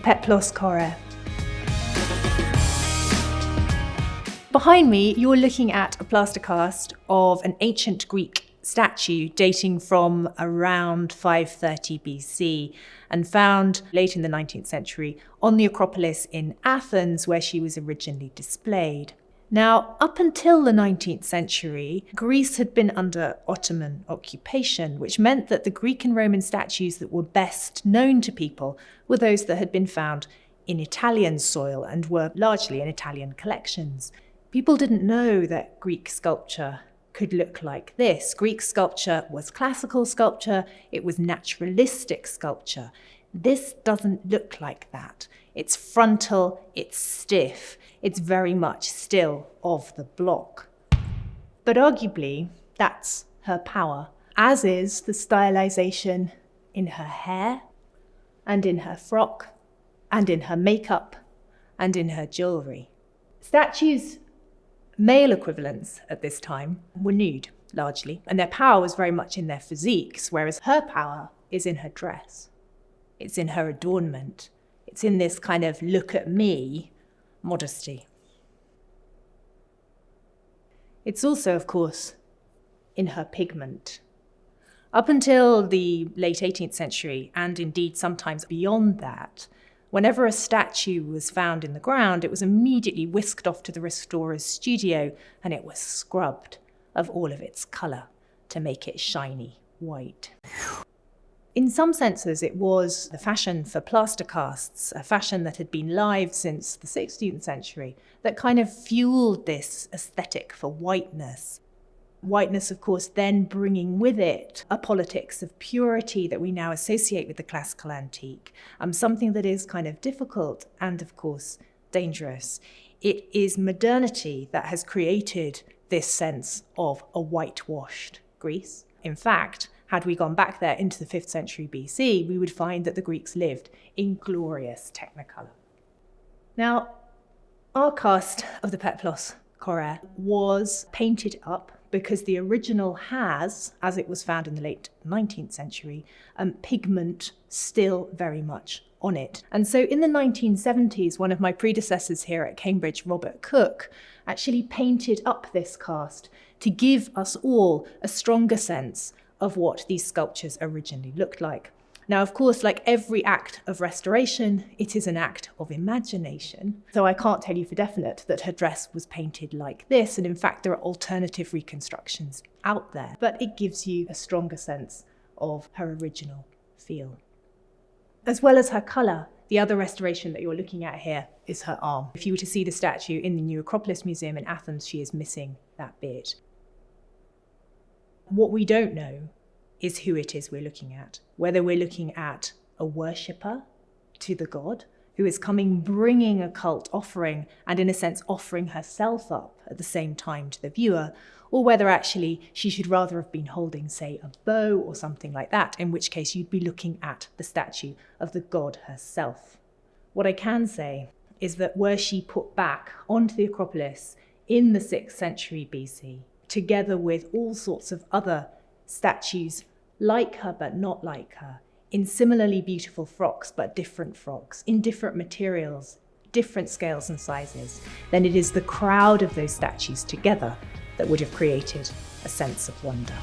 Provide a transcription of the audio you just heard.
Peplos Kore. Behind me, you're looking at a plaster cast of an ancient Greek statue dating from around 530 BC and found late in the 19th century on the Acropolis in Athens, where she was originally displayed. Now, up until the 19th century, Greece had been under Ottoman occupation, which meant that the Greek and Roman statues that were best known to people were those that had been found in Italian soil and were largely in Italian collections. People didn't know that Greek sculpture could look like this. Greek sculpture was classical sculpture, it was naturalistic sculpture. This doesn't look like that. It's frontal, it's stiff, it's very much still of the block. But arguably, that's her power, as is the stylization in her hair, and in her frock, and in her makeup, and in her jewellery. Statues' male equivalents at this time were nude, largely, and their power was very much in their physiques, whereas her power is in her dress. It's in her adornment. It's in this kind of look at me modesty. It's also, of course, in her pigment. Up until the late 18th century, and indeed sometimes beyond that, whenever a statue was found in the ground, it was immediately whisked off to the restorer's studio and it was scrubbed of all of its colour to make it shiny white. In some senses, it was the fashion for plaster casts, a fashion that had been live since the 16th century, that kind of fueled this aesthetic for whiteness. Whiteness, of course, then bringing with it a politics of purity that we now associate with the classical antique, something that is kind of difficult and, of course, dangerous. It is modernity that has created this sense of a whitewashed Greece. In fact, had we gone back there into the 5th century BC, we would find that the Greeks lived in glorious technicolor. Now, our cast of the Peplos Kore was painted up because the original has, as it was found in the late 19th century, pigment still very much on it. And so in the 1970s, one of my predecessors here at Cambridge, Robert Cook, actually painted up this cast to give us all a stronger sense of what these sculptures originally looked like. Now, of course, like every act of restoration, it is an act of imagination. So I can't tell you for definite that her dress was painted like this, and in fact, there are alternative reconstructions out there, but it gives you a stronger sense of her original feel. As well as her colour, the other restoration that you're looking at here is her arm. If you were to see the statue in the New Acropolis Museum in Athens, she is missing that bit. What we don't know is who it is we're looking at, whether we're looking at a worshipper to the god who is coming bringing a cult offering and in a sense offering herself up at the same time to the viewer, or whether actually she should rather have been holding, say, a bow or something like that, in which case you'd be looking at the statue of the god herself. What I can say is that were she put back onto the Acropolis in the 6th century BC, together with all sorts of other statues like her but not like her, in similarly beautiful frocks but different frocks, in different materials, different scales and sizes, then it is the crowd of those statues together that would have created a sense of wonder.